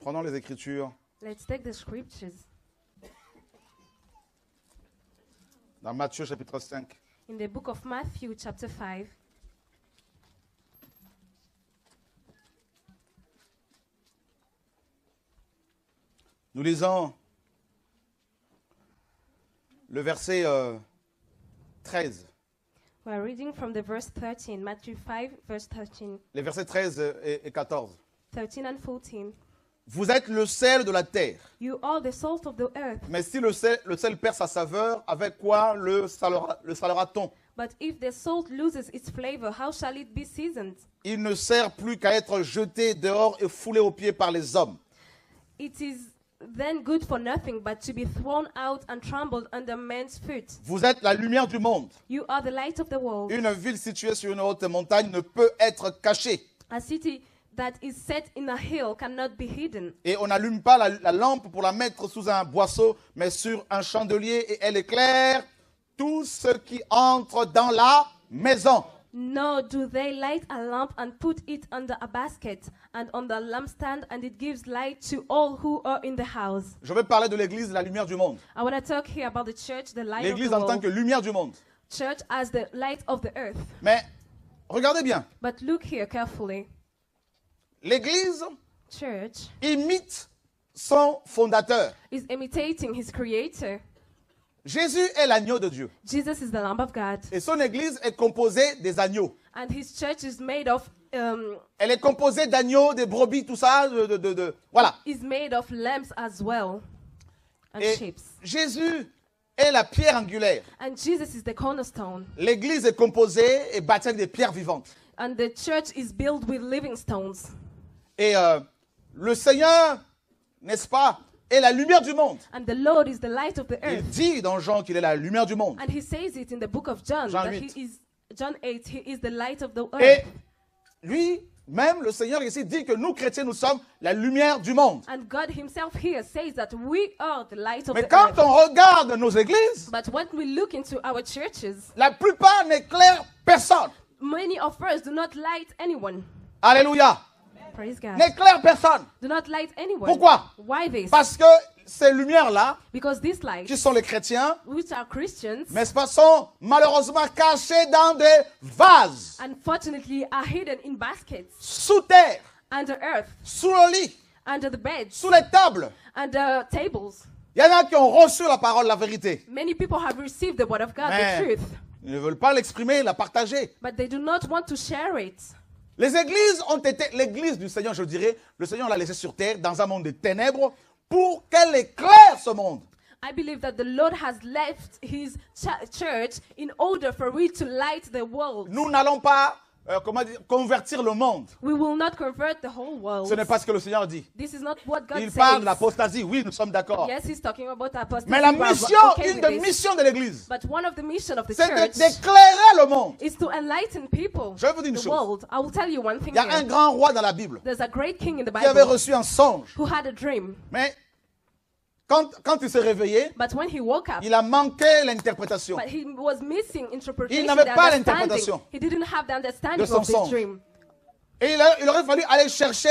Prenons les Écritures Let's take the scriptures dans Matthieu chapitre 5. in the book of Matthew, chapter 5. Nous lisons le verset 13. We are reading from the verse 13, Matthew 5, verse 13, Les versets 13 et 14. 13 and 14. Vous êtes le sel de la terre. You are the salt of the earth, Mais si le sel perd sa saveur, avec quoi le salera-t-on? but if the salt loses its flavor, how shall it be seasoned? Il ne sert plus qu'à être jeté dehors et foulé aux pieds par les hommes. It is then good for nothing but to be thrown out and trampled under men's feet. Vous êtes la lumière du monde. You are the light of the world. Une ville située sur une haute montagne ne peut être cachée. A city that is set in a hill cannot be hidden. Et on n'allume pas la lampe pour la mettre sous un boisseau, mais sur un chandelier, et elle éclaire tout ce qui entre dans la maison. Nor do they light a lamp and put it under a basket and on the lampstand, and it gives light to all who are in the house. Je vais parler de l'église, la lumière du monde. I want to talk here about the church, the light of L'église the en tant world. que lumière du monde. Church as the light of the earth. Mais regardez bien, But look here carefully. l'église Church imite son fondateur. is imitating his creator. Jésus est l'agneau de Dieu. Jesus is the Lamb of God. Et son église est composée des agneaux. And his church is made of Elle est composée d'agneaux, des brebis, tout ça. Voilà. is made of lambs as well and Et sheep. Jésus est la pierre angulaire. And Jesus is the cornerstone. L'église est composée et bâtie avec des pierres vivantes. And the church is built with living stones. Et le Seigneur, n'est-ce pas, est la lumière du monde. And the Lord is the light of the Il earth. dit dans Jean qu'il est la lumière du monde. And he says it in the book of John, Jean that 8. he is, John 8, he is the light of the Et earth. lui-même, le Seigneur ici, dit que nous, chrétiens, nous sommes la lumière du monde. And God himself here says that we are the light of Mais the quand earth. on regarde nos églises, But when we look into our churches, la plupart n'éclairent personne. many of us do not light anyone. Alléluia. Praise God. N'éclairent personne. Do not light anyone. Pourquoi? Why this? Parce que ces lumières-là, Because these lights, qui sont les chrétiens, which are Christians, n'est-ce pas, sont malheureusement cachées dans des vases, unfortunately are hidden in baskets, sous terre, under earth, sous le lit, under the beds, sous les tables. under tables. Il y en a qui ont reçu la parole, la vérité. Many people have received the word of God, Mais the truth, ils ne veulent pas l'exprimer, la partager. but they do not want to share it. Les églises ont été, l'église du Seigneur, je dirais, le Seigneur l'a laissée sur terre dans un monde de ténèbres pour qu'elle éclaire ce monde. I believe that the Lord has left his church in order for it to light the world. Nous n'allons pas, convertir le monde. We will not convert the whole world. Ce n'est pas ce que le Seigneur dit. This is not what God Il says. parle de l'apostasie, oui, nous sommes d'accord. Yes, he's talking about apostasy. Mais la We are mission, okay une with des this. missions de l'église, But one of the mission of the c'est church d'éclairer le monde. is to enlighten people, Je vais vous dire une the chose. world. I will tell you one thing Il y a un here. grand roi dans la Bible There's a great king in the qui avait Bible reçu un songe. who had a dream. Mais quand il s'est réveillé, But when he woke up, il a manqué l'interprétation. but he was missing interpretation, Il n'avait the pas understanding. l'interprétation He didn't have the understanding de son of this songe. dream. Et il aurait fallu aller chercher,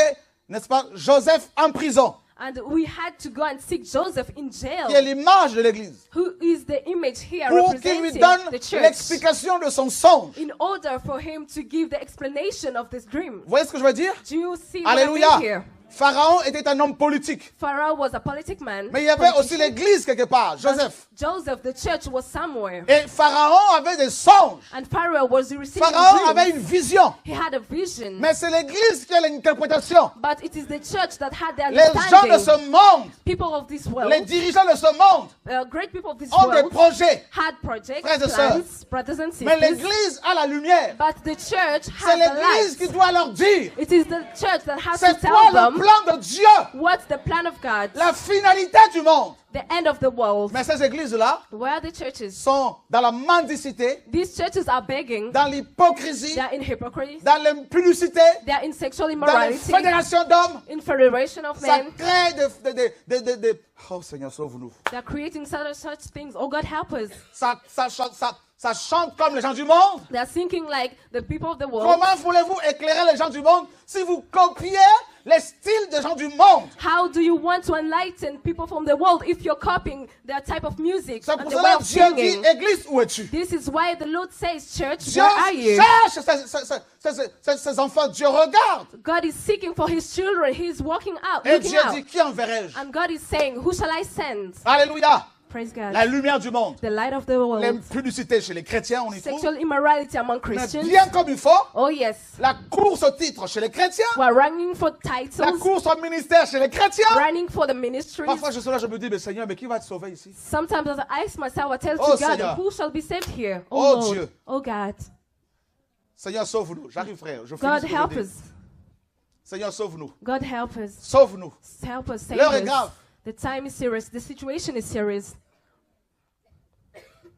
n'est-ce pas, Joseph en prison, And we had to go and seek Joseph in qui est jail, l'image de l'église, who is the image here pour qu'il lui representing donne the church, l'explication de son songe. in order for him to give the explanation of this dream. Vous voyez ce que je veux dire? Do you see what I mean Alléluia. here? Pharaon était un homme politique. Pharaoh was a politic man. Mais il y avait aussi politician. l'église quelque part, Joseph. Joseph, the church, was somewhere. Et Pharaon avait des songes. And Pharaoh was receiving Pharaon avait dreams. une vision. He had a vision. Mais c'est l'église qui a l'interprétation. But it is the church that had the Les gens de understanding. ce monde, People of this world, les dirigeants de ce monde, great people of this ont des world, projets. had projects, Frères et plans, sœurs. brothers and Mais sisters. l'église a la lumière. But the church C'est had the l'église qui light. doit leur dire It is the church that has to c'est tell quoi le them plan de Dieu, what's the plan of God, la finalité du monde. the end of the world. Mais ces églises-là Where are the churches? sont dans la mendicité, These churches are begging. dans l'hypocrisie, They are in hypocrisy. dans l'impudicité, They are in sexual dans les immorality. fédérations d'hommes. In federation of Ça men. crée Oh Seigneur, sauve-nous. They are creating such things. Oh God, help us. Ça chante comme les gens du monde. They are thinking like the people of the world. Comment voulez-vous éclairer les gens du monde si vous copiez les styles des gens du monde. How do you want to enlighten people from the world if you're copying their type of music C'est and pour the way cela of que Dieu dit, singing? Église, où es-tu? This is why the Lord says, church, Dieu where are you? cherche ses enfants. Dieu regarde. God is seeking for his children. He's walking out, Et looking Dieu out. dit, qui enverrai-je? And God is saying, who shall I send? Alléluia. Praise God. La lumière du monde. The light of the world. L'impudicité chez les chrétiens, on y trouve. Sexual immorality among Mais Christians. bien comme il faut, Oh yes. la course au titre chez les chrétiens, We're running for la titles, course au ministère chez les chrétiens. running for the ministries. Parfois, je suis là, je me dis, mais Seigneur, mais qui va te sauver ici? Sometimes as I ask myself, I tell Oh, to God, Seigneur. who shall be saved here? Oh, Oh Lord. Dieu. Oh God. Seigneur, sauve-nous. J'arrive, frère. Je finis God ce que je help dis. us. Seigneur, sauve-nous. God help us. Sauve-nous. Help us. Save L'heure est us. grave. The time is serious. The situation is serious.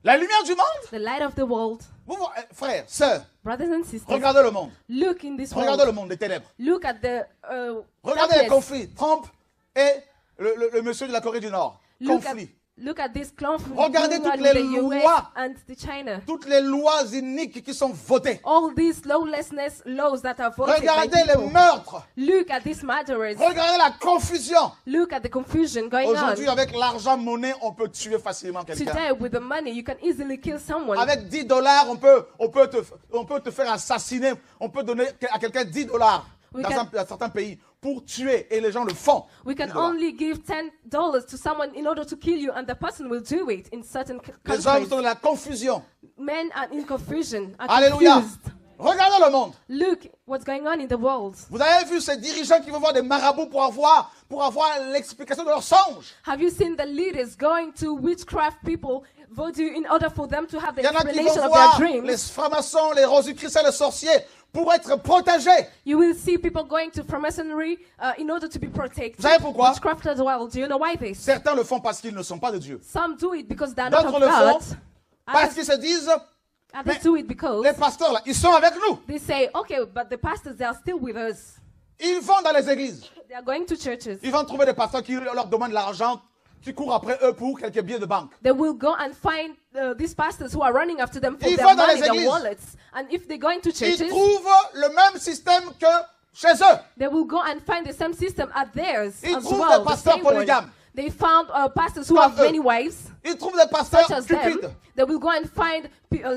La lumière du monde. The light of the world. Vous, frères, sœurs, Brothers and sisters, regardez le monde. look in this Regardez le world. monde des ténèbres. Look at the Regardez les darkness. conflits. Trump et le monsieur de la Corée du Nord. Conflit. Look at this conflict Regardez going on toutes with les the US lois. and the China. Toutes les lois iniques qui sont votées. All these lawlessness laws that are voted by Regardez les people. meurtres. Look at these murderers. Regardez la confusion. Look at the confusion going Aujourd'hui, on. avec l'argent monnaie, on peut tuer facilement quelqu'un. Today, with the money, you can easily kill someone. Avec $10, on peut te faire assassiner. On peut donner à quelqu'un $10 We dans can- un certain pays pour tuer. Et les gens le font. We can $10. only give $10 to someone in order to kill you, and the person will do it in certain Les hommes countries. sont dans la confusion. Men are in confusion, are Alléluia. confused. Regardez le monde. Look what's going on in the world. Vous avez vu ces dirigeants qui vont voir des marabouts pour avoir l'explication de leurs songes. Have you seen the leaders going to witchcraft people voodoo in order for them to have the Il y en a qui explanation vont of their voir dreams? les francs-maçons, les rosicruciens, les sorciers pour être protégés. You will see people going to Freemasonry in order to be protected. Vous savez pourquoi? Witchcraft as well. Do you know why this? Certains le font parce qu'ils ne sont pas de Dieu. Some do it because they are not D'autres of le God. font parce qu'ils se disent, Others do it because les pasteurs là, ils sont avec nous. they say, okay, but the pastors, they are still with us. Ils vont dans les églises. They are going to churches. Ils vont trouver des pasteurs qui leur demandent de l'argent, qui courent après eux pour quelques billets de banque. They will go and find these pastors who are running after them for Ils their vont dans money, les their églises. wallets. And if they go into Ils churches, trouvent le même système que chez eux. they will go and find the same system as theirs Ils as trouvent well. des The pasteurs same one. polygames. They found pastors who Comme have eux. many wives, Ils trouvent des pasteurs such as them. stupides. They will go and find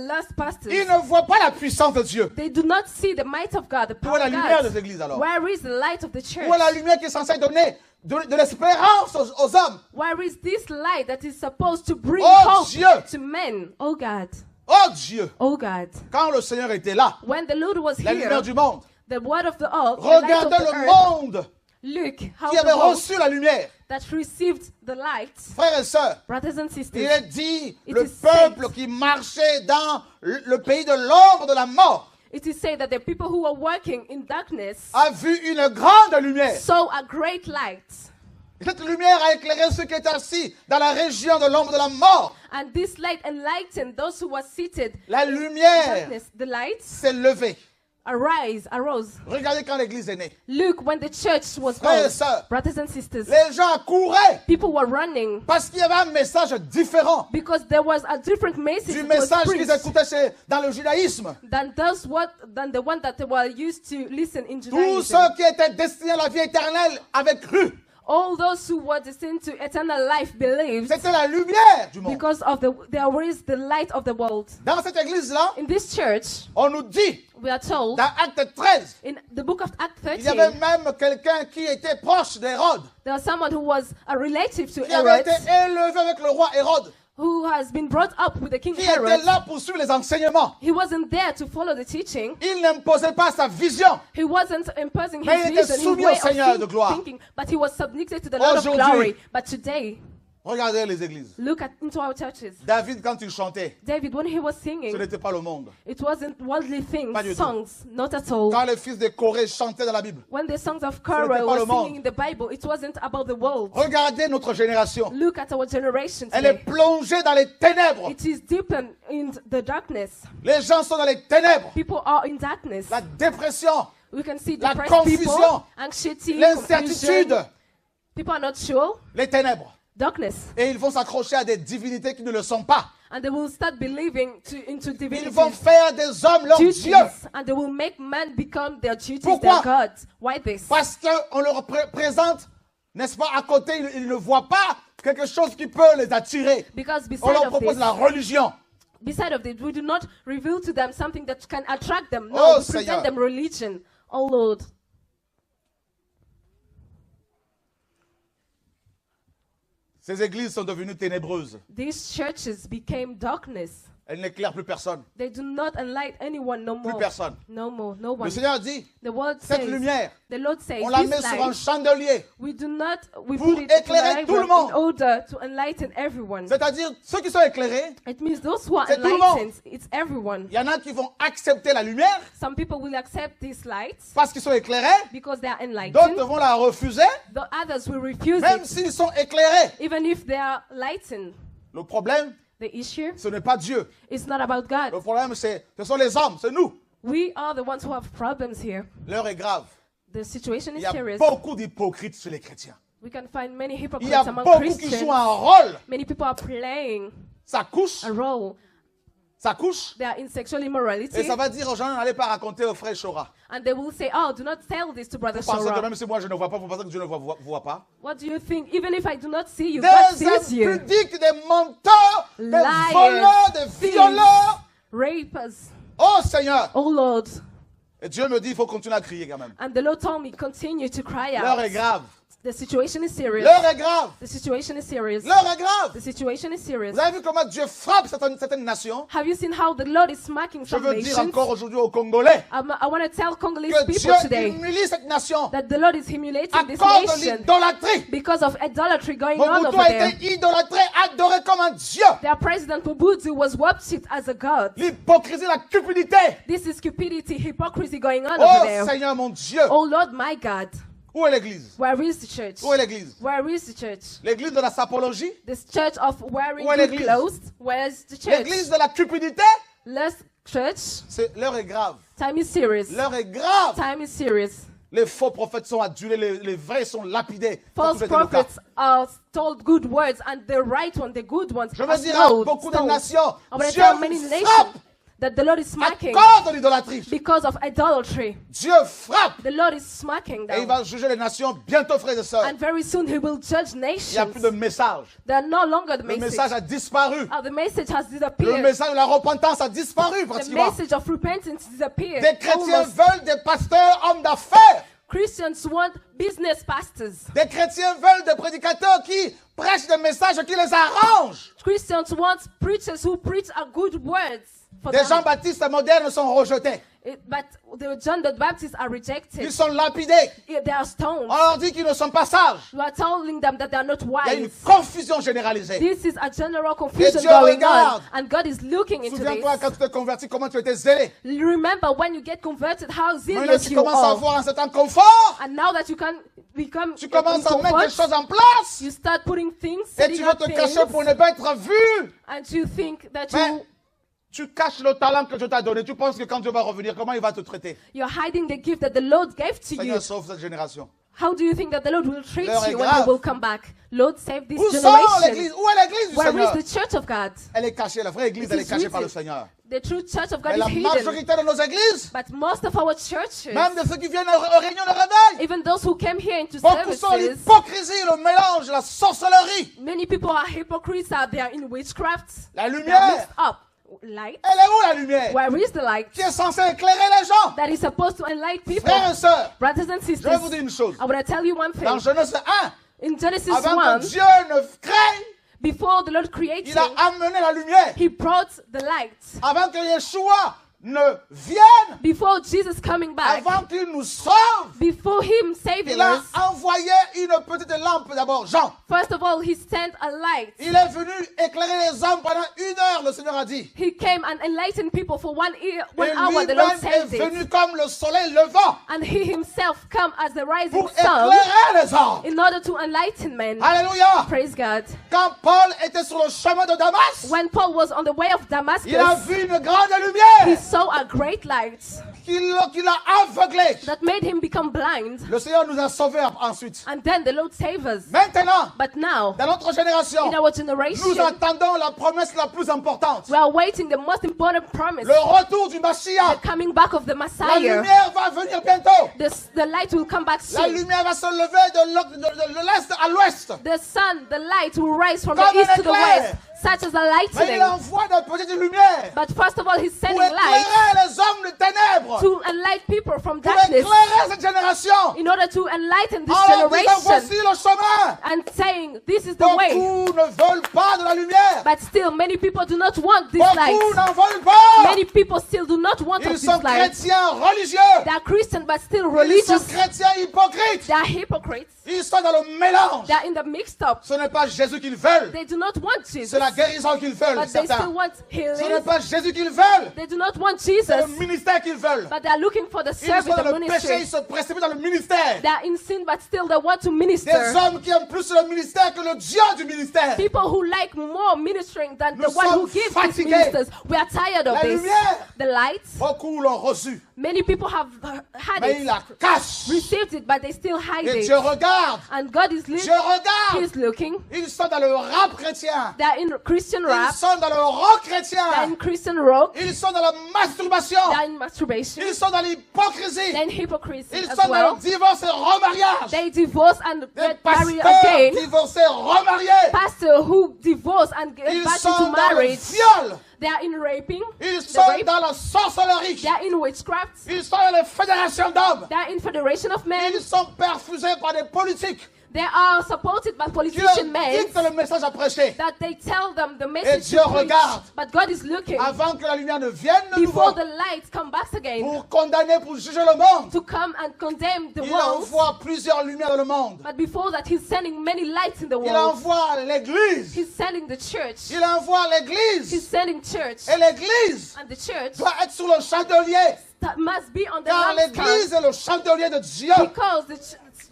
last pastors. Ils ne voient pas la puissance de Dieu. They do not see the might of God, the Où est power la of lumière God. des églises alors? Where is the light of the church? Où est la lumière qui est censée donner de l'espérance aux hommes? Where is this light that is supposed to bring Oh, hope Dieu. to men? Oh God. Oh Dieu! Oh God. Quand le Seigneur était là, When the Lord was la here, lumière du monde, the word of the earth, the light of regardez the le earth, monde look how qui the avait world reçu la lumière. that received the light, Frères et sœurs, brothers and il sisters, est dit, It le is peuple said. qui marchait dans le pays de l'ombre de la mort it is said that the people who were working in darkness a vu une grande lumière. saw a great light. Cette lumière a éclairé ceux qui étaient assis dans la région de l'ombre de la mort. And this light enlightened those who were seated La in lumière darkness. The light s'est levée. arose. Regardez quand l'église est née. Look, when the church was Frères et born, sœurs, brothers and sisters, les gens couraient people were running parce qu'il y avait un message différent because there was a different message du that was message qu'ils preached écoutaient dans le judaïsme. than the one that they were used to listen in Tous Judaism. ceux qui étaient destinés à la vie éternelle avaient cru. All those who were destined to eternal life believed C'était la lumière du monde. because of there is the light of the world. Dans cette église-là, In this church, on nous dit, we are told dans Acte 13, in the book of Acts il y avait 13, même quelqu'un qui était proche d'Hérode, there was someone who was a relative to qui avait été Herod, élevé avec le roi Hérode, who has been brought up with the king qui était Herod. là pour suivre les enseignements. He wasn't there to follow the teaching. Il n'imposait pas sa vision. He wasn't imposing Mais his il était vision, his soumis way au Seigneur de of gloire. thinking, but he was submitted to the Lord of Aujourd'hui, glory. But today, Regardez les églises. look into our churches. David, quand il chantait, David, when he was ce singing, n'était pas le monde. it wasn't worldly things, Pas du tout. songs, not at all. Quand les fils de Corée chantaient dans la Bible, When the songs of n'était Korah pas were le monde. singing in the Bible, it wasn't about the world. regardez notre génération. Look at our generation Elle est today. plongée dans les ténèbres. It is deep in the darkness. Les gens sont dans les ténèbres. People are in darkness. La dépression, We can see la depressed people, confusion, anxiety, l'incertitude, confusion. People are not sure. les ténèbres. Darkness. Et ils vont s'accrocher à des divinités qui ne le sont pas. And they will start believing into Ils divinity. vont faire des hommes leurs Duties, dieux. and they will make men become their duties, Pourquoi? their gods. Why this? Parce qu'on leur présente, n'est-ce pas, à côté, ils ne voient pas quelque chose qui peut les attirer. Because On leur propose beside la religion. of this, we do not reveal to them something that can attract them. No, Oh, we present Seigneur. them religion. Oh Lord. Ces églises sont devenues ténébreuses. These churches became darkness. Elles n'éclairent plus personne. They do not enlighten anyone no Plus more. personne. No more, no Le one. Seigneur dit, The word cette says, lumière, the Lord says, on la this met sur un light, chandelier. we pour put it éclairer tout le monde. in order to enlighten everyone. C'est-à-dire, ceux qui sont éclairés, It means those who are c'est tout le enlightened, it's everyone. il y en a qui vont accepter la lumière Some people will accept this light parce qu'ils sont éclairés. because they are D'autres enlightened. vont la refuser, The others will refuse même it, s'ils sont éclairés. even if they are lightened. Le problème, The issue ce n'est pas Dieu. is not about Le God. problème, ce sont les hommes, c'est nous. We are the ones who have problems here. L'heure est grave. The situation Il is y a serious. beaucoup d'hypocrites chez les chrétiens. We can find many Il y hypocrites a among beaucoup qui Christians. jouent un rôle. Many people are playing Ça couche, a role. ça couche. They are in sexual Et immorality. ça va dire aux gens, n'allez pas raconter au frère Chora. And they will say, oh, do not tell this to Brother Vous pensez que Shora. même si moi je ne vois pas, vous pensez que Dieu ne voit pas. What do you think? Even if I do not see you, God Des sees you. impudiques, des menteurs, des Liars, voleurs, des thieves, violeurs. rapers. Oh Seigneur. Oh Lord. Et Dieu me dit, il faut continuer à crier quand même. And the Lord told me, continue to cry L'heure out. est grave. The situation is serious. L'heure est grave. The situation is serious. L'heure est grave. The situation is serious. Vous avez vu comment Dieu frappe certaines nations? Have you seen how the Lord is smacking Je some veux dire nations? encore aujourd'hui aux Congolais I want to tell Congolese que people Dieu today humilie cette nation that the Lord is humiliating à this cause de nation l'idolâtrie. because of idolatry going on Mobutu over a there. été idolâtré, adoré comme un Dieu. Their president Mobutu was worshipped as a god. L'hypocrisie, la cupidité. This is stupidity, hypocrisy going on Oh over there. Seigneur mon Dieu. Oh Lord, my God, Où est l'église? where is the church? Où est l'église? Where is the church? L'église de la sapologie? This church of wearing Où est good l'église? clothes. Where's the church? L'église de la cupidité? Less church. L'heure est grave. Time is serious. L'heure est grave. Time is serious. Les faux prophètes sont adulés, les vrais sont lapidés. Ça, False tout était le cas. prophets are told good words, and the right one, the good ones, Je are veux dire à stoned. beaucoup de nations, I want to Dieu tell many vous nations frappe that the Lord is à smacking cause de l'idolâtrie. because of idolatry. Dieu frappe The Lord is smacking et il them. va juger les nations bientôt, frères et sœurs. And very soon he will judge Il n'y a nations. plus de message. They are no longer the Le message message. a disparu. Oh, the message has Le disappeared. message de la repentance a disparu The pratiquement. message of repentance disappeared. Des chrétiens Almost. veulent des pasteurs, hommes d'affaires. Christians want business pastors. Des chrétiens veulent des prédicateurs qui prêchent des messages qui les arrangent. Christians want preachers who preach a good words for Des them. Jean-Baptistes modernes sont rejetés. But the John the Baptist are rejected. Ils sont lapidés. They are stoned. On leur dit qu'ils ne sont pas sages. You are telling them that they are not Il y a une wise. confusion généralisée. This is a general confusion Dieu going regarde. on. And God is looking into Souviens-toi this. quand tu t'es converti, comment tu étais zélé. Remember when you get converted, how Maintenant, zealous tu you commences à are. avoir un certain confort. And now that you can become Tu commences à in mettre des comfort, choses en place. you start putting things, Et setting tu veux up te things, cacher pour ne pas être vu. and you think that Mais tu caches le talent que Dieu t'a donné. Tu penses que quand Dieu va revenir, comment il va te traiter? you're hiding the gift that the Lord gave to you. Seigneur, sauve cette génération. How do you think that the Lord will treat L'heure est you when grave. He will come back? Lord, save this Où sont generation. l'église? Où est l'église du Where Seigneur? is the church of God? Elle est cachée. La vraie église, It elle est is cachée par le written. Seigneur. The true church of God Mais is la hidden. majorité de nos églises, But most of our churches, même de ceux qui viennent aux réunions de réveil, even those who came here into beaucoup sont services, l'hypocrisie, le mélange, la sorcellerie. many people are hypocrites out there in witchcraft. La They are lumière, mixed up. Light. elle est où la lumière? Where is the light Qui est censée éclairer les gens? that is supposed to enlighten people? Frères et sœurs, Brothers and je sisters, vais vous dire une chose. I want to tell you one Dans thing. Genèse 1, In Genesis avant 1, que Dieu ne crée, before the Lord created, il a amené la lumière. He brought the light. Avant que Yeshua ne vienne, Before Jesus coming back, avant qu'il nous sauve, before Him saving il a us, envoyé une petite lampe d'abord, Jean. first of all, He sent a light. Il est venu éclairer les hommes pendant 1 heure, le Seigneur a dit. He came and enlightened people for 1 Et hour. The Lord lui-même est saved it. venu comme le soleil levant And He Himself come as the rising pour sun éclairer les les hommes. in order to enlighten men. Alléluia. Praise God. Quand Paul était sur le chemin de Damas, When Paul was on the way of il a Damascus, vu une grande he lumière saw a great light qui l'a aveuglé. that made him become blind. Le Seigneur nous a sauvés ensuite. And then the Lord saved us. Maintenant, But now, dans notre génération, in our nous generation, attendons la promesse la plus importante. we are waiting the most important promise, Le retour du Mashiach. the coming back of the La Messiah. lumière va venir bientôt. The light will come back La soon. lumière va se lever de l'est à l'ouest. The sun, the light will rise from Comme the east un to the éclair. west, such as a Mais lightning. il envoie des petites lumières But first of all, he's pour sending light éclairer les hommes de ténèbres. to enlighten people from Pour darkness éclairer cette génération. in order to enlighten this En leur disant, generation voici le chemin. and saying, this is the way. Beaucoup ne veulent pas de la lumière. But still, many people do not want this Beaucoup light. n'en veulent pas. Many people still do not want of Ils this sont light. chrétiens religieux. They are Christian but still Ils sont religious. chrétiens hypocrites. They are hypocrites. Ils sont dans le mélange. They are in the mixed up. Ce n'est pas Jésus qu'ils veulent. They do not want Jesus. C'est la guérison qu'ils veulent, But they certains. still want Ce n'est healing. pas Jésus qu'ils veulent. They do not want C'est le Jesus. ministère qu'ils veulent. But they are looking for the Ils service, sont dans the le péché, ils ministry. se précipitent dans le ministère. They are in sin but still they want to Des minister. hommes qui aiment plus le ministère que le Dieu du ministère. People who like more ministering than the Nous one who sommes gives these fatigués. ministers. We are tired of La this. lumière. The light. Beaucoup l'ont reçu, Many people have had mais ils it, la cachent. received it, but they still hide Et it. Dieu regarde. And God is Dieu looking. regarde. He's looking. Ils sont dans le rap chrétien. They are in Christian Ils rap. sont dans le rock They are chrétien. in Christian rock. Ils sont dans la masturbation. They are in masturbation. Ils sont dans They l'hypocrisie. are in hypocrisy Ils as sont dans well. le divorce et remariage. They divorce and Des get married pasteurs again. divorcés, remariés. Pastor who divorce and get Ils back sont into dans le marriage. viol. They are in raping. Ils The sont rape. dans la sorcellerie. They are in witchcraft. Ils sont dans les fédérations d'hommes. They are in federation of men. Ils sont perfusés par des politiques They are supported by qui leur politician men dictent le message à prêcher. that they tell them the message Dieu to preach. regarde. But God is looking Avant que la lumière ne vienne de before nouveau the light come back again pour condamner, pour juger le monde. to come and condemn the Il world. envoie plusieurs lumières dans le monde. But before that, He's sending many lights in the Il world. envoie l'église. He's sending the church. Il envoie He's l'église. sending church. Et l'église And the church doit être sur le chandelier. that must be on the Car lampstand. l'église est le chandelier de Dieu. Because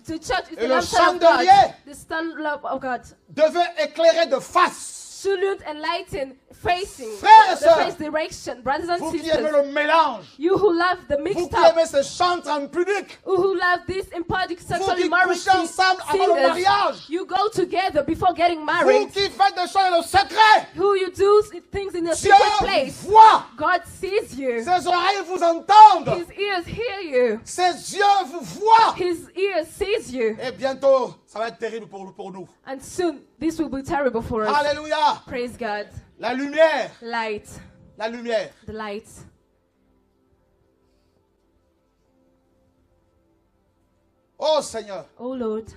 the church is Et the le lampstand of God. chandelier The stand of God. Devait éclairer de face. Shouldn't enlighten facing Frères et the sœurs, face direction, brothers and Vous qui aimez sisters. le mélange. You who love the Vous mixed qui up, aimez ces chantres impudiques. who love this imparted Vous sexual qui immorality couchez ensemble avant le singers, mariage. you go together before getting Vous married. qui faites des choses dans le secret. Who you do things in a Dieu secret place. voit. God sees you. Ses oreilles vous entendent. His ears hear you. Ses yeux vous voient. His ears sees you. Et bientôt, ça va être terrible pour nous. And soon this will be terrible for us. Alléluia. Praise God. La lumière. Light. La lumière. The light. Oh Seigneur. Oh Lord.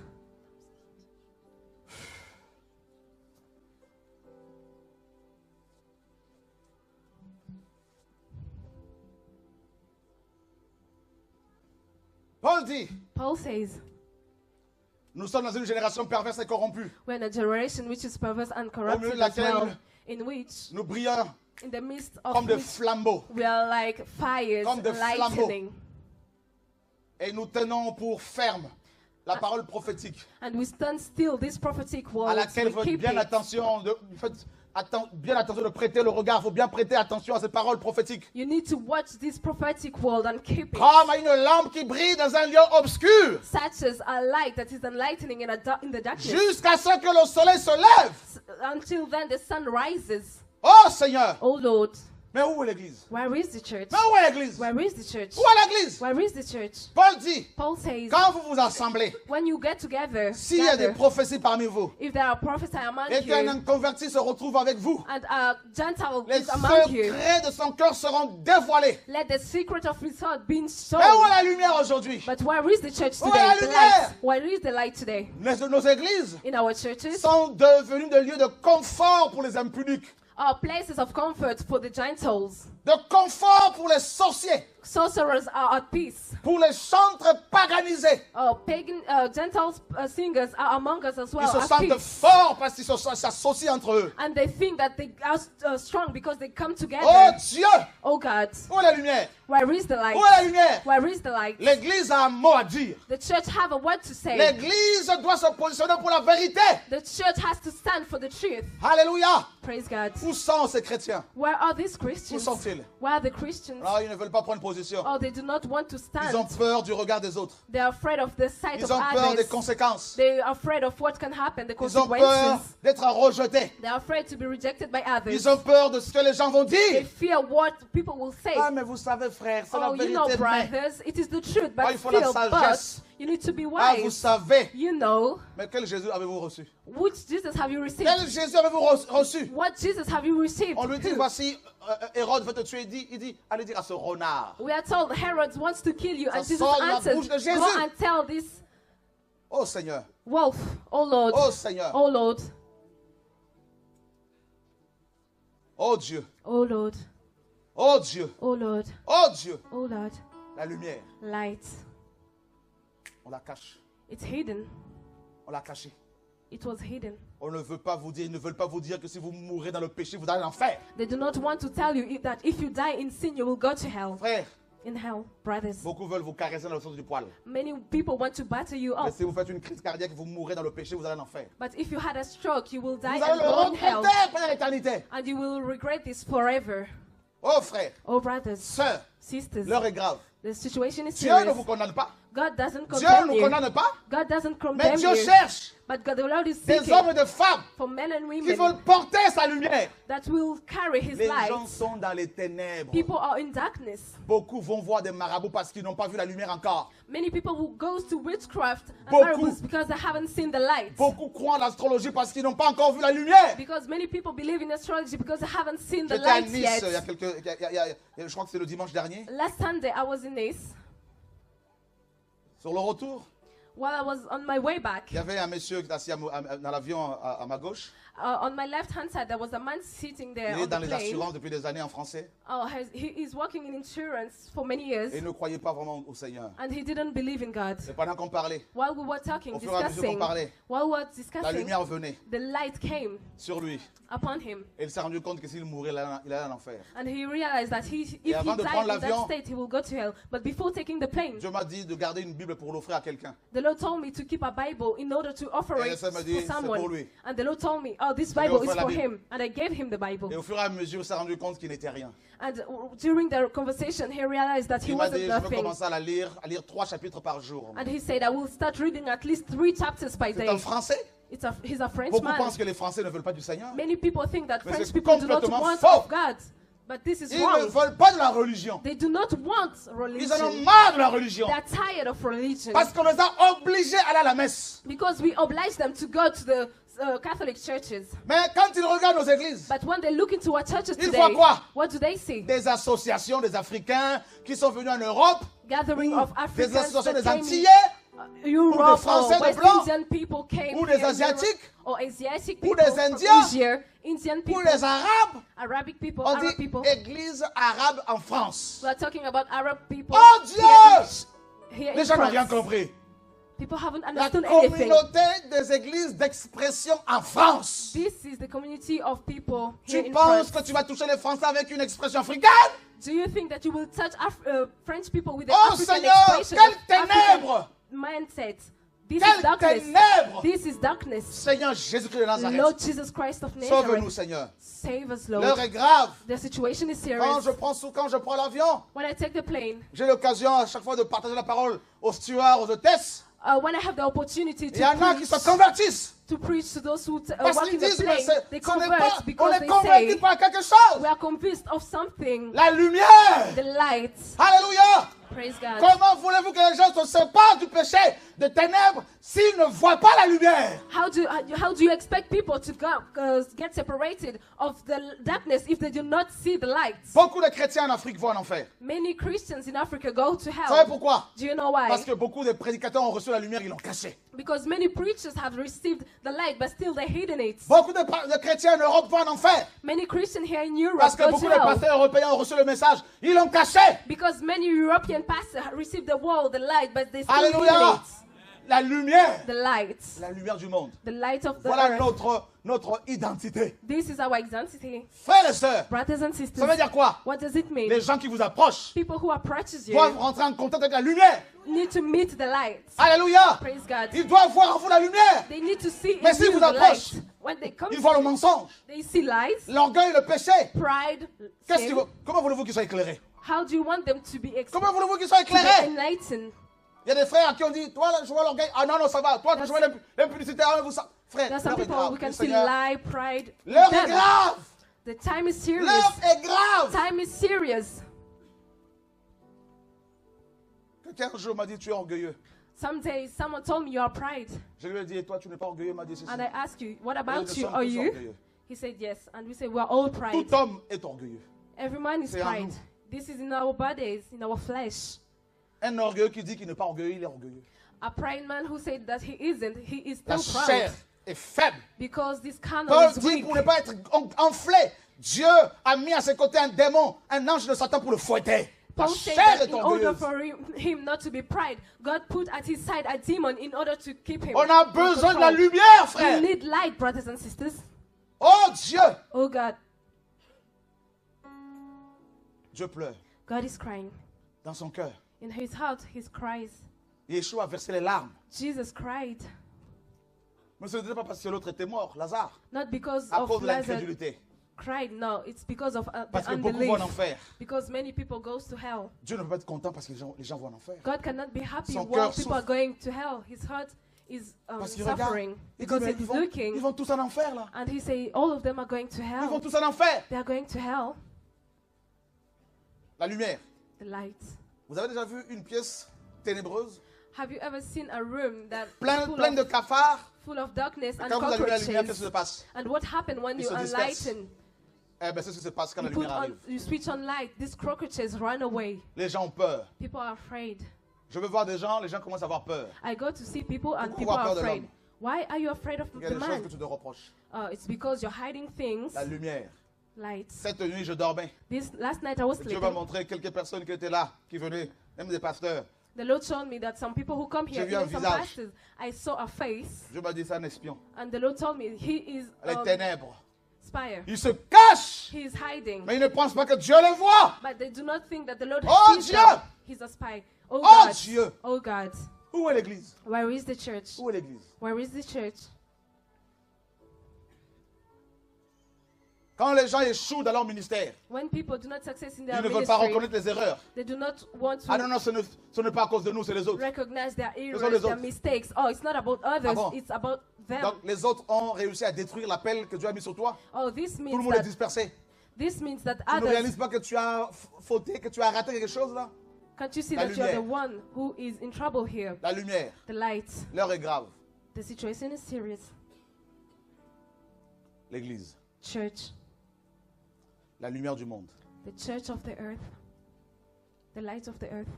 Paul dit, Paul says, nous sommes dans une génération perverse et corrompue. we're in a generation which is perverse and Au milieu corrupted de as well, laquelle in which, nous brillons in the midst of comme des which, flambeaux. we are like fires Comme des lightening. Et nous tenons pour ferme la parole prophétique And we stand still, this prophetic à word, laquelle il we faut keep bien it. attention. Bien attention de prêter le regard. Il faut bien prêter attention à ces paroles prophétiques. You need to watch this prophetic word and keep it. Comme à une lampe qui brille dans un lieu obscur. Such as a light that is enlightening in the darkness. Jusqu'à ce que le soleil se lève. Until then the sun rises. Oh Seigneur. Oh Lord, Mais où est l'église? where is the church? Mais où est l'église? Where is the church? Où est l'église? Where is the church? Paul dit, Paul says, quand vous vous assemblez, when you get together, s'il y a des gather, prophéties parmi vous, if there are prophets among et qu'un you, inconverti se retrouve avec vous, and a Gentile les is among you, secrets de son cœur seront dévoilés. let the secret of his heart be Mais où shown. est la lumière aujourd'hui? But where is the church Où est today? la The lumière? light. Where is the light today? Nos églises In our churches, sont devenues des lieux de confort pour les impudiques. are places of comfort for the Gentiles. de confort pour les sorciers, Sorcerers are at peace. pour les chantres paganisés. Pagan Gentile singers are among us as well. Ils se At sentent peace. forts parce qu'ils s'associent entre eux. And they think that they are strong because they come together. Oh Dieu, Oh God, où est la lumière? where is the light? Où est la lumière? Where is the light? L'Église a un mot à dire. The church have a word to say. L'Église doit se positionner pour la vérité. The church has to stand for the truth. Alléluia. Praise God. Où sont ces chrétiens? Where are these Où Christians? sont-ils? Where are the Christians? Alors, ils ne veulent pas prendre position. Oh, they do not want to Ils ont stand. peur du regard des autres. They are afraid of the sight Ils of ont peur des others. conséquences. They are afraid of what can happen, the Ils ont peur consequences. d'être rejetés. They are afraid to be rejected by others. Ils ont peur de ce que les gens vont They dire. fear what people will say. Ah, mais vous savez, frère, c'est la Oh, you know, vérité. Mais, brothers, it is the truth, Ah, but il faut la still, sagesse. but you need to be ah, vous wise. savez. You know, Mais quel Jésus avez-vous reçu? which Jesus have you received? Quel Jésus avez-vous reçu? What Jesus have you received? On lui dit, Who? voici, Hérode veut te tuer. Il dit, allez dire à ce renard. We are told Herod wants to kill you, and Ça Jesus sort de la answered, bouche de Jésus. go and tell this Oh Seigneur, wolf, oh Lord, oh Seigneur, oh Lord, oh Dieu, oh Lord, oh Dieu, oh Lord, oh Dieu. oh Lord, La lumière, light. on la cache, It's hidden. on l'a cachée. It was hidden. On ne veut pas vous dire, ils ne veulent pas vous dire que si vous mourrez dans le péché, vous allez en enfer. They do not want to tell you that if you die in sin, you will go to hell. Frère, In hell, brothers. beaucoup veulent vous caresser dans le sens du poil. Many people want to batter you Mais up. si vous faites une crise cardiaque et vous mourrez dans le péché, vous allez en enfer. But if you had a stroke, you will die Vous and allez le go in hell. regretter pendant l'éternité. And you will regret this forever. Oh frère, Oh, brothers, sœurs, sisters, l'heure est grave. the situation is Dieu ne serious. vous condamne pas. God doesn't Dieu condemn ne you. condamne pas. God doesn't Mais condemn Dieu you. cherche But God, the Lord is des seeking hommes et des femmes for men and qui women veulent porter sa lumière. that will carry His Les light. gens sont dans les ténèbres. People are in darkness. Beaucoup vont voir des marabouts parce qu'ils n'ont pas vu la lumière encore. Many people who go to witchcraft and Beaucoup. miracles because they haven't seen the light. Beaucoup croient en l'astrologie parce qu'ils n'ont pas encore vu la lumière. Because many people believe in astrology because they haven't seen the J'étais à light Nice yet. il y a je crois que c'est le dimanche dernier. Last Sunday I was in Nice. Sur le retour, While I was on my way back, il y avait un monsieur qui était assis dans l'avion à ma gauche. on my left-hand side there was a man sitting there Il est on dans the les plane. assurances depuis des années en français. Oh, he is working in insurance for many years, Et il ne croyait pas vraiment au Seigneur. and he didn't believe in God. Et pendant qu'on parlait, While we were talking, au fur et à mesure qu'on discussing, parlait, while we were la discussing, lumière venait the light came sur lui. upon him, Et il s'est rendu compte que s'il mourait, il allait en enfer. and he realized that if he avant de died prendre in that l'avion, state, he will go to hell. But before taking the plane, Dieu m'a dit de garder une Bible pour l'offrir à quelqu'un. the Lord told me to keep a Bible in order to offer Et it ça me for dit, c'est someone. pour lui. And the Lord told me, oh, this Je lui ai Bible is offert la for Bible. him. And I gave him the Bible. Et au fur et à mesure, il s'est rendu compte qu'il n'était rien. And during the conversation, he realized that he Il m'a dit, wasn't je veux nothing. commencer à lire 3 chapitres par jour. And he said, I will start reading at least 3 chapters by C'est un day. Français. He's a Beaucoup Frenchman. pensent que les Français ne veulent pas du Seigneur. Many people think that Mais French c'est people do not complètement want faux. of God. But this is Ils ne wrong. veulent pas de la religion. They do not want Ils en ont religion. marre de la religion. They're tired of religion. Parce qu'on les a obligés à aller à la messe. Because we oblige them to go to the Catholic churches. Mais quand ils regardent nos églises, But when they look into our churches Ils today, voient quoi? what do they see? des associations des Africains qui sont venus en Europe, Gathering ou of des Africans associations that des came Antillais, in Europe, Français, or des West Blancs, Indian people came ou here des in Asiatiques, Europe, or Asiatic ou people des from Indiens, Asia, Indian ou people, les Arabes. Arabic people, On Arab dit people. Église arabe en France. We are talking about Arab people. Oh Dieu! Here Les in gens n'ont rien France. compris. People haven't La understood anything. communauté des églises d'expression en France. This is the community of people here Tu in penses France. que tu vas toucher les Français avec une expression africaine? Do you think that you will touch French people with the Oh African Seigneur, expression quelles of African ténèbres! mindset? This Quelles is darkness. ténèbres! This is darkness. Seigneur Jésus-Christ de Nazareth, Lord Jesus Christ of sauve-nous Nazareth, Seigneur. save us, L'heure Lord. est grave. The situation is Quand serious. quand je prends l'avion, When I take the plane, j'ai l'occasion à chaque fois de partager la parole aux stewards, aux hôtesses. when I have the opportunity Il y en a qui se to convertissent. preach to those who Parce work qu'ils in the disent, mais plane, they ce n'est convert pas, on because est they convertis say, par quelque chose. we are convinced of something. La lumière. The light. Alléluia. Praise God. Comment voulez-vous que les gens se séparent du péché, des ténèbres, s'ils ne voient pas la lumière? How do you expect people to get separated of the darkness if they do not see the light? Beaucoup de chrétiens en Afrique vont en enfer. Many Christians in Africa go to Vous savez hell. pourquoi? Do you know why? Parce que beaucoup de prédicateurs ont reçu la lumière, ils l'ont cachée. Because many preachers have received the light, but still they're hidden it. Beaucoup de chrétiens en Europe vont en enfer. Many Christians here in Europe Parce que go beaucoup to de hell. pasteurs européens ont reçu le message, ils l'ont caché. Because many European pastors have received the word, the light, but they still hidden Alléluia. it. La lumière. The light. La lumière du monde. The light of the Voilà earth. notre identité. This is our identity. Frères et sœurs, Brothers and ça veut sisters, dire quoi? what does it mean? Les gens qui vous approchent People who approaches you doivent rentrer en contact avec la lumière. need to meet the light. Alléluia. Praise God. Ils doivent voir en vous la lumière. They need to see Mais in s'ils you vous the light. approchent, When they come Ils to voient le you, mensonge, they see lies, l'orgueil, le péché. pride, Qu'est-ce sin. comment voulez-vous qu'ils soient éclairés? How do you want them to be Comment voulez-vous qu'ils soient to be éclairés? enlightened? Il y a des frères qui ont dit, toi là, je vois l'orgueil. Ah non, non, ça va. Toi, tu vois l'impudicité. Ah, vous ça. Frère, There are some l'heure est people grave. we can Le see Seigneur, lie, pride. in l'heure est them. grave. The time is serious. L'heure est grave. Time is serious. Quelqu'un un jour m'a dit, tu es orgueilleux. Someday someone told me you are pride, Je lui ai dit, et toi, tu n'es pas orgueilleux? Il m'a dit, c'est and I asked you, what Nous about you? sommes Are tous you? orgueilleux. He said yes, and we say we are all pride. Tout homme est orgueilleux. Every man is C'est en pride. nous. This is in our bodies, in our flesh. Un orgueilleux qui dit qu'il n'est pas orgueilleux, il est orgueilleux. A pride man who said that he isn't, he is La still chair proud. est faible. Because this carnal Paul is dit, weak. pour ne pas être enflé, Dieu a mis à ses côtés un démon, un ange de Satan pour le fouetter. La Paul said chair that est in order orgueilleuse. for him not to be pride, God put at his side a demon in order to keep him. On a in besoin de la control. lumière, We frère. need light, brothers and sisters. Oh Dieu. Oh God, Dieu pleure God is crying. dans son cœur. In his heart, he cries. Yeshua a versé les larmes. Jesus cried. Mais ce n'était pas parce que l'autre était mort, Lazare, Not because à of cause de Lazarus l'incrédulité. cried, no, it's because of Parce the que beaucoup vont en unbelief. enfer. Because many people goes to hell. Dieu ne peut pas être content parce que les gens vont en enfer. God cannot be happy Son while cœur people are souffre. going to hell. His heart is Parce qu'il regarde. suffering Il dit, because mais he's ils looking, vont tous en enfer là. and he say all of them are going to Ils vont hell. tous en enfer. They are going to hell. La lumière. The light. Vous avez déjà vu une pièce ténébreuse, Have you ever seen a room that pleine de cafards? full of darkness and Quand vous allumez la lumière, qu'est-ce qui cockroaches? se passe? And what happened when Ils you se dispersent. enlighten? Eh bien, c'est ce qui se passe quand You la put lumière on, arrive. you switch on light. These cockroaches run away. Les gens ont peur. People are afraid. Je veux voir des gens, les gens commencent à avoir peur. I go to see people and Pourquoi people avoir are peur de afraid. l'homme? Why are you afraid of Il y a the des choses man? que tu te reproches. It's because you're hiding things. La lumière. Light. Cette nuit, je dormais. This last night I was Dieu m'a sleeping. montré quelques personnes qui étaient là, qui venaient, même des pasteurs. The Lord showed me that some people who come here, J'ai vu un even some visage. pastors, I saw a face, Dieu m'a dit, c'est un espion. and the Lord told me he is Les ténèbres. spire. Il se cache, He is hiding. mais il ne pense pas que Dieu les voit. But they do not think that the Lord Oh, sees Dieu! them. He's a spy. Oh, Oh, God. Dieu! Oh God. Où est l'église? Where is the church? Où est l'église? Where is the church? Quand les gens échouent dans leur ministère, When people do not success in ils their ne veulent pas ministry, reconnaître les erreurs. they do not want to Ah non, non, ce n'est pas à cause de nous, c'est les autres. recognize their sont errors, les their autres. mistakes. Oh, it's not about others, bon? it's about them. Donc les autres ont réussi à détruire l'appel que Dieu a mis sur toi. Oh, this Tout le means monde est that dispersé. Tu ne others. réalises pas que tu as fauté, que tu as raté quelque chose là? Can't you see La that you're the lumière. one who is in trouble here? La lumière, The light. l'heure est grave. The situation is serious. L'église, Church, la lumière du monde. the church of the earth, the light of the earth.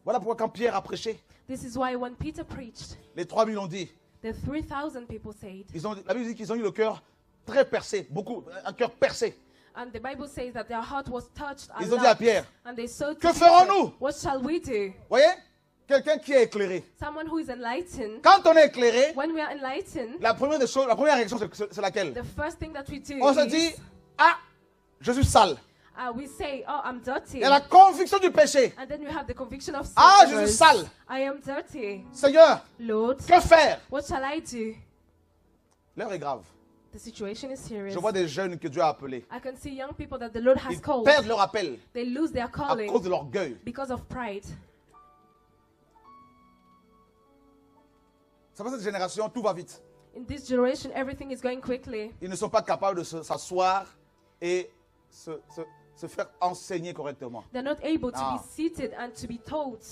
Voilà pourquoi quand Pierre a prêché, This is why when Peter preached, les 3000 ont dit, the 3,000 people said, la Bible dit qu'ils ont eu le cœur très percé, beaucoup, un cœur percé. and the Bible says that their heart was touched a Ils ont dit à lot, Pierre, and they said to Que Peter, ferons-nous? what shall we do? voyez, quelqu'un qui est éclairé. Someone who is enlightened, Quand on est éclairé, when we are enlightened, la première des choses, la première réaction, c'est laquelle? the first thing that we do On se is, dit, ah, je suis sale. we say, oh, I'm dirty. Il y a la conviction du péché. And then we have the conviction of sin. Ah, je others. suis sale. I am dirty. Seigneur, Lord, que faire? what shall I do? L'heure est grave. The situation is serious. Je vois des jeunes que Dieu a appelés. I can see young people that the Lord has Ils called. perdent leur appel They lose their à calling cause de l'orgueil. because of pride. Ça fait cette génération, tout va vite. In this generation, everything is going quickly. Ils ne sont pas capables de s'asseoir et se faire enseigner correctement. They're not able to Ah. be seated and to be taught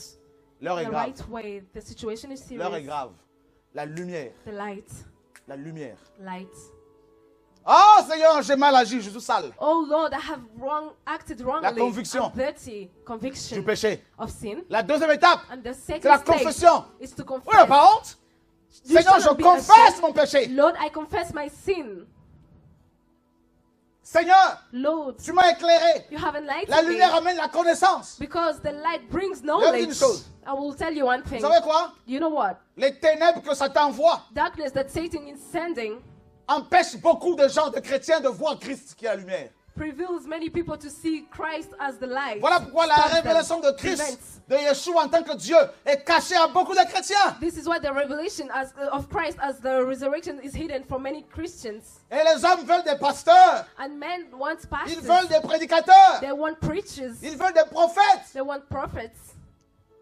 L'heure est the grave. right way. The situation is L'heure est serious. grave. La lumière. The light. La lumière. Light. Oh Seigneur, j'ai mal agi, je suis sale. Oh Lord, I have acted wrongly. conviction. I'm dirty. Conviction Du péché. of sin. La deuxième étape, And the c'est second la stage confession. is to Oui, confess. pas honte. You Seigneur, should je not be confesse ashamed. mon péché. Lord, I confess my sin. Seigneur, Lord, tu m'as éclairé. you have enlightened La me. lumière amène la connaissance. Because the light brings Je vais vous dire knowledge. une chose. I will tell you one Vous thing. savez quoi? You know what? Les ténèbres que Satan envoie Darkness that Satan is sending empêchent beaucoup de gens, de chrétiens, de voir Christ qui est la lumière. prevails many people to see Christ as the light. Voilà pourquoi la Stops them. révélation de Christ, Prevents. de Yeshua en tant que Dieu, est cachée à beaucoup de chrétiens. This is why the revelation of Christ as the resurrection is hidden from many Christians. Et les hommes veulent des pasteurs, And men want ils pastors. veulent des prédicateurs, They want preachers. ils veulent des prophètes. They want prophets.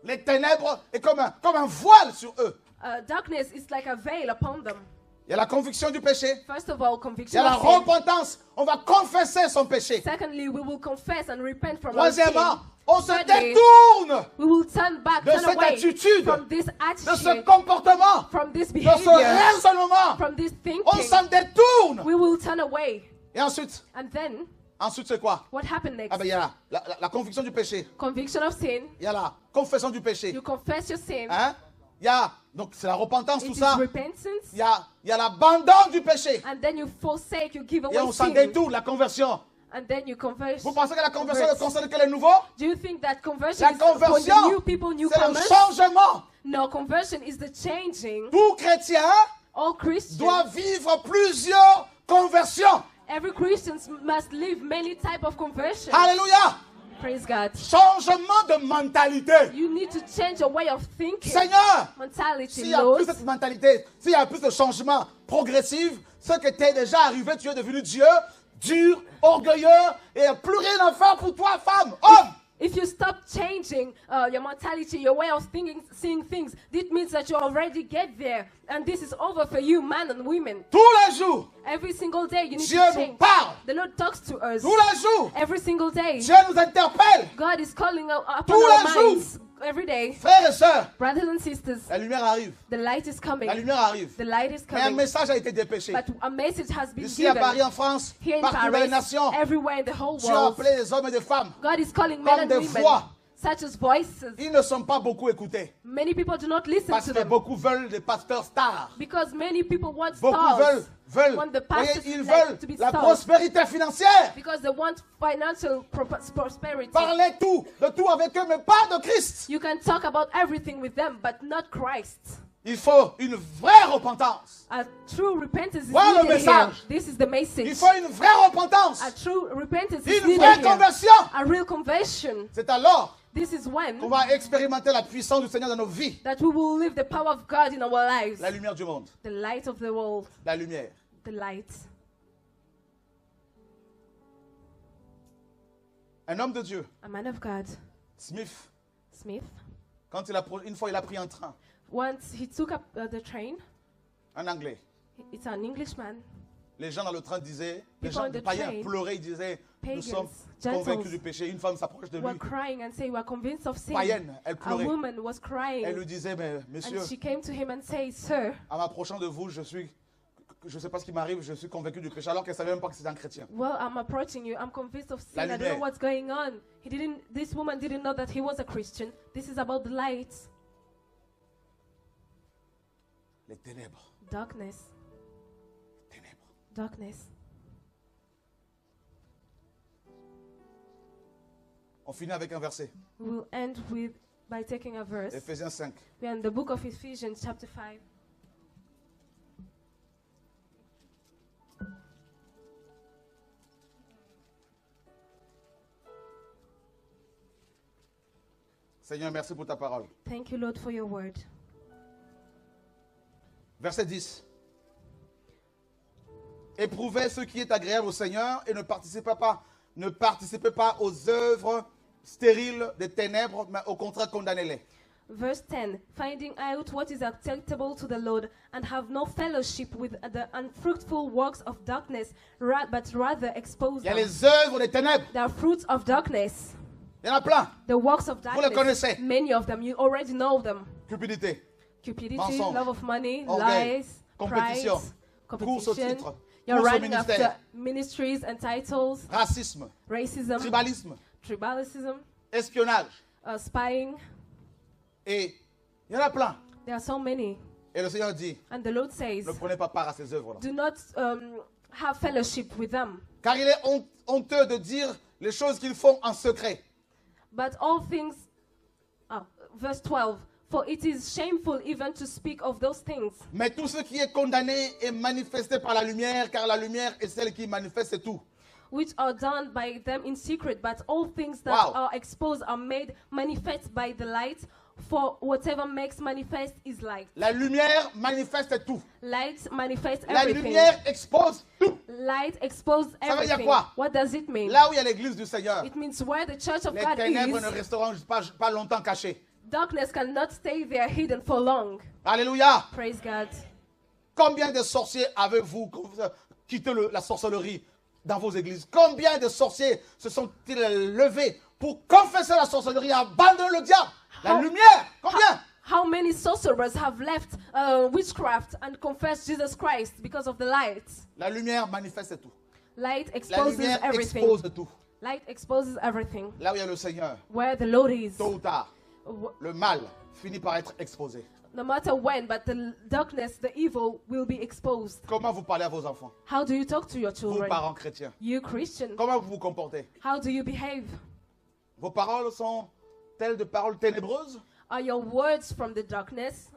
Les ténèbres est comme un voile sur eux. Darkness is like a veil upon them. Il y a la conviction du péché, First of all, il y conviction a la of sin. repentance, on va confesser son péché. Secondly, we will confess and repent from our Troisièmement, sin. on se Thirdly, détourne we will turn back, de turn cette away attitude, from this de ce attitude, comportement, from this de ce behavior, raisonnement. from this On thinking. s'en détourne. We will turn away. Et ensuite And then, c'est quoi? what happened next? Ah ben il y a la conviction du péché. Conviction of sin. Il y a la confession du péché. You confess your sin. Hein? Il y a, donc c'est la repentance, It tout is ça. repentance. Il y a l'abandon du péché. And then you forsake, you give Et away on s'en sin. détourne, la conversion. And then you converse. Vous pensez que la conversion ne converse. concerne que les nouveaux? Do you think that conversion La is for the conversion, new people, c'est le newcomers? changement. No, conversion is the changing. Tout chrétien All Christians, doit vivre plusieurs conversions. every Christian must live many type of conversion. Alléluia. Praise God. Changement de mentalité. You need to change your way of thinking. Seigneur, Mentality, s'il y a Lord. plus cette mentalité, s'il y a plus de changements progressifs, ce qui t'est déjà arrivé, tu es devenu Dieu, dur, orgueilleux, et il n'y a plus rien à faire pour toi, femme, homme. If you stop changing your mentality, your way of thinking, seeing things, this means that you already get there. And this is over for you, man and women. Tous les jours, Every single day, you need Dieu to nous change. parle. The Lord talks to us. Tous les jours, Every single day. Dieu nous interpelle. God is calling upon Tous our les jours. minds. Every day. Frères et sœurs, Brothers and sisters, la lumière arrive. the light is coming. La lumière arrive. The light is Mais un coming. message a été dépêché. But a message has been Ici à Paris, given en France, here in partout dans les Paris, nations, everywhere in the whole Dieu a world. appelé les hommes et des femmes. God is calling Comme men and des women, voix. such as voices. Ils ne sont pas beaucoup écoutés. Many people do not listen Parce to que them beaucoup veulent des pasteurs stars. because many people want Beaucoup stars. veulent, want the voyez, pastors ils like veulent to be la stars. prospérité financière. Because they want financial prosperity. Parlez de tout avec eux, mais pas de Christ. You can talk about everything with them, but not Christ. Il faut une vraie repentance. A true repentance is Voilà le needed here. message. This is the message. Il faut une vraie repentance. A true repentance is Une needed vraie here. conversion. A real conversion. C'est alors This is when qu'on va expérimenter la puissance du Seigneur dans nos vies. that we will live the power of God in our lives. La lumière du monde. The light of the world. La lumière. The light. Un homme de Dieu, A man of God, Smith, Smith, quand une fois il a pris un train, once he took up the train. en anglais. It's an Englishman. Les gens dans le train disaient, les People gens on the païens train, pleuraient, ils disaient, nous pagans, sommes gentles, convaincus du péché. Une femme s'approche de Were lui, crying and say, "We are convinced of sin." païenne, elle A pleurait. woman was crying, Elle lui disait, mais monsieur, and she came to him and said, "Sir, en m'approchant de vous, je ne sais pas ce qui m'arrive, je suis convaincu du péché, alors qu'elle ne savait même pas que c'était un chrétien. well, I'm approaching you. I'm convinced of sin. La I don't know lumière. what's going on." This woman didn't know that he was a Christian. This is about the light, Les ténèbres, darkness, ténèbres. darkness. On finit avec un verset, We will end by taking a verse. Éphésiens 5. We are in the book of Ephesians, chapter 5. Seigneur, merci pour ta parole. Thank you, Lord, for your word. Verset 10. Éprouvez ce qui est agréable au Seigneur et ne participez pas aux œuvres stériles des ténèbres, mais au contraire condamnez-les. Verse 10, finding out what is acceptable to the Lord, and have no fellowship with the unfruitful works of darkness, but rather expose Il y a them. les œuvres des ténèbres. The fruits of darkness, Il y en a plein. the works of les darkness, connaissez. many of them, you already know them. Cupidité, Cupidity, Mensonge, love of money, orgueil, lies, compétition, pride, course au competition. titre, You're course au running after ministère, ministries and titles, racisme, racism, tribalisme, tribalism, espionnage. spying. Et il y en a plein. There are so many. Et le Seigneur dit, And the Lord says, ne prenez pas part à ces œuvres-là. do not have fellowship with them. Car il est honteux de dire les choses qu'ils font en secret. But all things, verse 12, for it is shameful even to speak of those things. Mais tout ce qui est condamné est manifesté par la lumière, car la lumière est celle qui manifeste tout. Which are done by them in secret, but all things that Wow. are exposed are made manifest by the light. For whatever makes manifest is light. La lumière manifeste tout. Light manifests La everything. lumière expose tout. Light exposes veut dire everything. quoi? What does it mean? Là où il y a l'église du Seigneur, It means where the church of les God ténèbres ne is, resteront pas longtemps cachées. darkness cannot stay there hidden for long. Alléluia. Praise God. Combien de sorciers avez-vous quitté la sorcellerie dans vos églises? Combien de sorciers se sont-ils levés pour confesser la sorcellerie et abandonner le diable? La How- lumière, combien? How many sorcerers have left witchcraft and confessed Jesus Christ because of the light? La lumière manifeste tout. Light La exposes lumière everything. expose tout. Light exposes everything. Là où il y a le Seigneur, Where the Lord is. tôt ou tard, le mal finit par être exposé. No matter when, but the darkness, the evil will be exposed. Comment vous parlez à vos enfants? How do you talk to your Vous, children? parents chrétiens. You Christian. Comment vous vous comportez? How do you behave? Vos paroles sont-elles de paroles ténébreuses? Are your words from the darkness?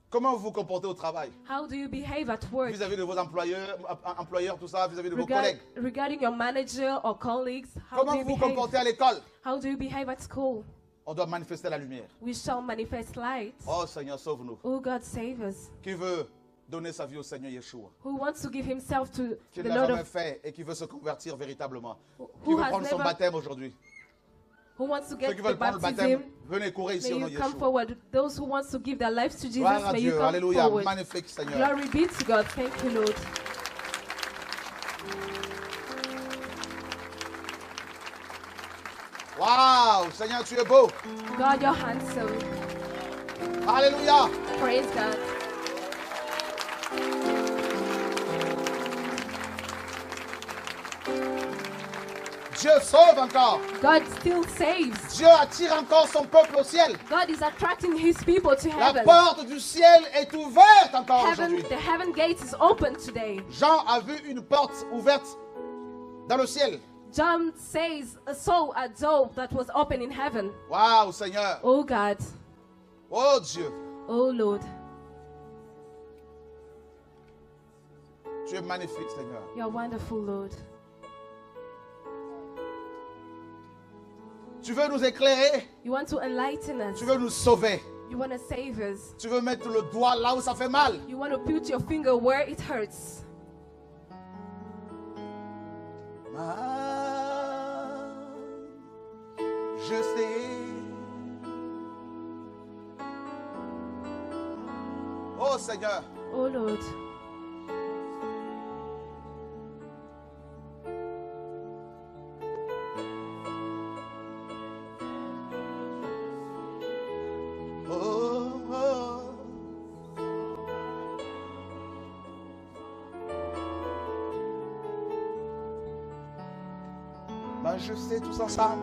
Comment vous vous comportez au travail? How do you behave at work? Vis-à-vis de vos employeurs, tout ça, vis-à-vis de vos collègues. Regarding your manager or colleagues, how do Comment you vous vous behave? comportez à l'école? How do you behave at school? On doit manifester la lumière. We shall manifest light. Oh Seigneur, sauve-nous. Oh God, save us. Qui veut donner sa vie au Seigneur Yeshua? Who wants to give himself to Qui the ne l'a Lord jamais of, fait et qui veut se convertir véritablement? Qui who veut has prendre son never- baptême aujourd'hui? who wants to Ceux get qui the veulent prendre le baptism? baptême, venez courir ici May au nom you de come Yeshua. forward. Those who want to give their lives to Jesus, Gloire à may you Dieu. come Alléluia. forward. Magnifique Seigneur. Glory be to God. Thank you, Lord. Waouh, Seigneur, tu es beau. God, you're handsome. Alléluia. Praise God. Dieu sauve encore. God still saves. Dieu attire encore son peuple au ciel. God is attracting his people to La heaven. porte du ciel est ouverte encore Heaven, aujourd'hui. the heaven gate is open today. Jean a vu une porte ouverte dans le ciel. John saw a door that was open in heaven. Waouh, Seigneur. Oh God. Oh Dieu. Oh Lord. Tu es magnifique, Seigneur. You're wonderful, Lord. Tu veux nous éclairer. You want to enlighten us. Tu veux nous sauver. You want to save us. Tu veux mettre le doigt là où ça fait mal. You want to put your finger where it hurts. Je sais. Oh Seigneur. Oh Lord. Oh, oh. Ben, je sais tous ensemble.